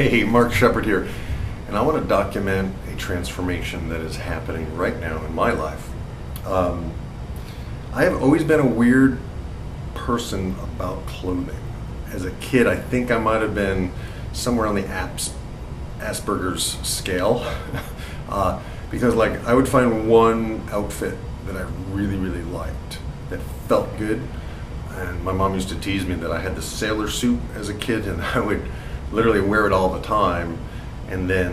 Hey, Mark Shepard here, and I want to document a transformation that is happening right now in my life. I have always been a weird person about clothing. As a kid, I think I might have been somewhere on the Asperger's scale, because like I would find one outfit that I really, really liked, that felt good. And my mom used to tease me that I had the sailor suit as a kid, and I would literally wear it all the time. And then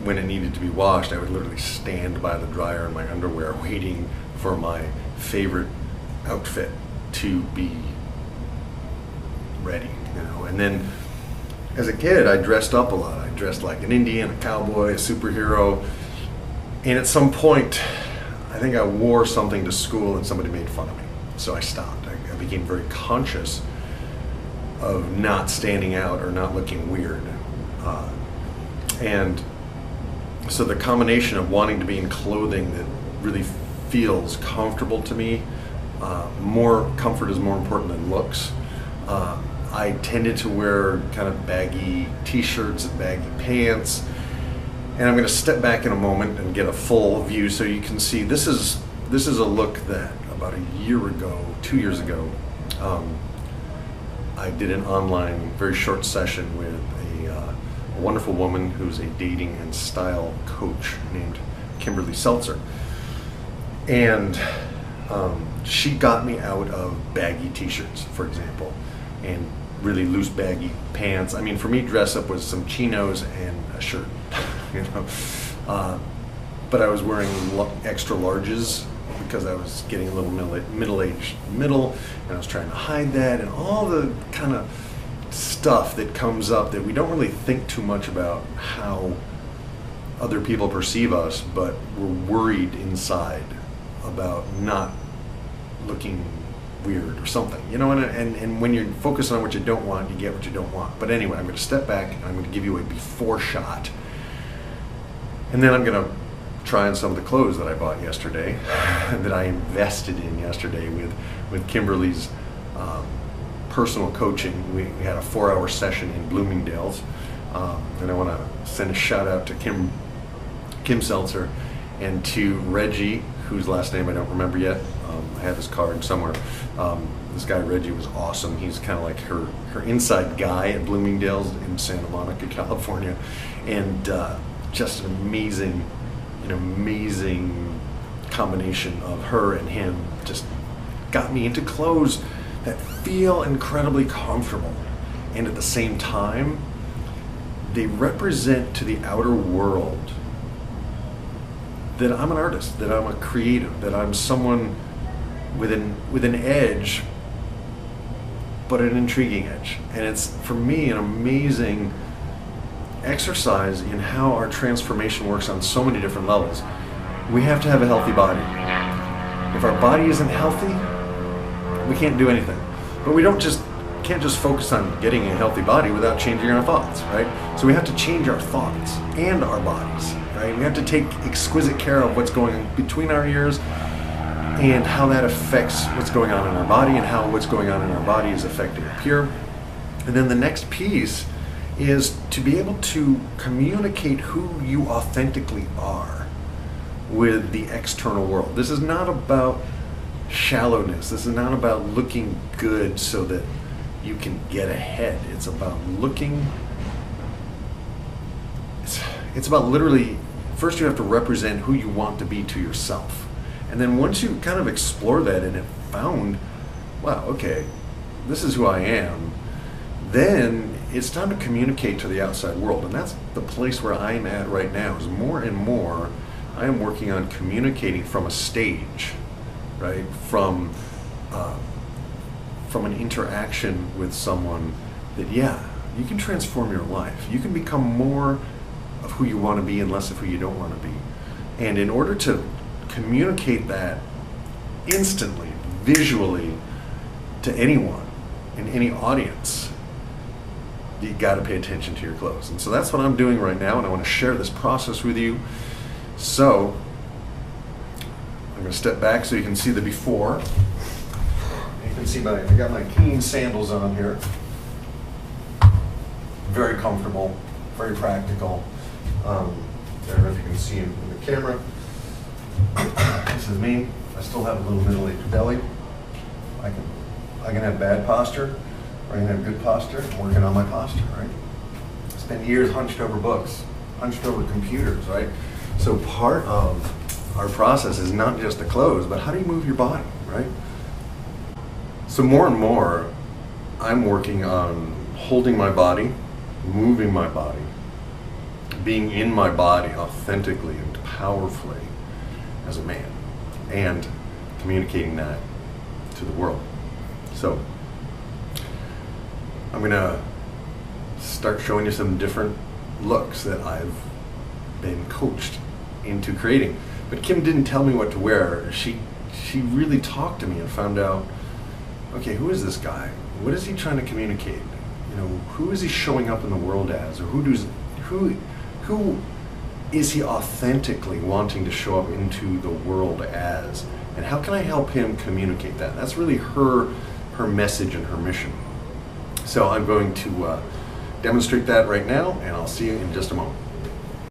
when it needed to be washed, I would literally stand by the dryer in my underwear waiting for my favorite outfit to be ready, you know. And then as a kid, I dressed up a lot. I dressed like an Indian, a cowboy, a superhero. And at some point, I think I wore something to school and somebody made fun of me. So I stopped. I became very conscious of not standing out or not looking weird. And so the combination of wanting to be in clothing that really feels comfortable to me, more comfort is more important than looks. I tended to wear kind of baggy t-shirts and baggy pants. And I'm going to step back in a moment and get a full view so you can see this is a look that about a year ago, 2 years ago, I did an online, very short session with a wonderful woman who's a dating and style coach named Kimberly Seltzer. And she got me out of baggy t-shirts, for example, and really loose baggy pants. I mean, for me, dress up was some chinos and a shirt, you know. But I was wearing extra larges because I was getting a little middle-aged, and I was trying to hide that, and all the kind of stuff that comes up that we don't really think too much about how other people perceive us, but we're worried inside about not looking weird or something, you know. And when you're focused on what you don't want, you get what you don't want. But anyway, I'm going to step back and I'm going to give you a before shot, and then I'm going to try on some of the clothes that I bought yesterday, that I invested in yesterday with Kimberly's personal coaching. We had a 4-hour session in Bloomingdale's, and I want to send a shout out to Kim Seltzer and to Reggie, whose last name I don't remember yet. I have his card somewhere. This guy Reggie was awesome. He's kind of like her inside guy at Bloomingdale's in Santa Monica, California, and just an amazing combination of her and him just got me into clothes that feel incredibly comfortable, and at the same time they represent to the outer world that I'm an artist, that I'm a creative, that I'm someone with an edge, but an intriguing edge. And it's, for me, an amazing exercise in how our transformation works on so many different levels. We have to have a healthy body. If our body isn't healthy, we can't do anything. But we can't just focus on getting a healthy body without changing our thoughts, right? So we have to change our thoughts and our bodies, right? We have to take exquisite care of what's going on between our ears and how that affects what's going on in our body, and how what's going on in our body is affecting up here. And then the next piece is to be able to communicate who you authentically are with the external world. This is not about shallowness. This is not about looking good so that you can get ahead. It's about it's about literally, first you have to represent who you want to be to yourself. And then once you kind of explore that and have found, wow, okay, this is who I am, then it's time to communicate to the outside world. And that's the place where I'm at right now, is more and more I am working on communicating from a stage, right? From an interaction with someone that, yeah, you can transform your life. You can become more of who you want to be and less of who you don't want to be. And in order to communicate that instantly, visually, to anyone in any audience, you got to pay attention to your clothes. And so that's what I'm doing right now, and I want to share this process with you. So I'm going to step back so you can see the before. You can see I got my Keen sandals on here. very comfortable, very practical. I don't know if you can see in the camera. This is me. I still have a little middle-aged belly. I can have bad posture, or I can have good posture. I'm working on my posture, right? I spent years hunched over books, hunched over computers, right? So part of our process is not just the clothes, but how do you move your body, right? So more and more, I'm working on holding my body, moving my body, being in my body authentically and powerfully as a man, and communicating that to the world. So I'm gonna start showing you some different looks that I've been coached into creating. But Kim didn't tell me what to wear. She really talked to me and found out, okay, who is this guy? What is he trying to communicate? You know, who is he showing up in the world as? Or who is he authentically wanting to show up into the world as? And how can I help him communicate that? That's really her message and her mission. So I'm going to demonstrate that right now, and I'll see you in just a moment.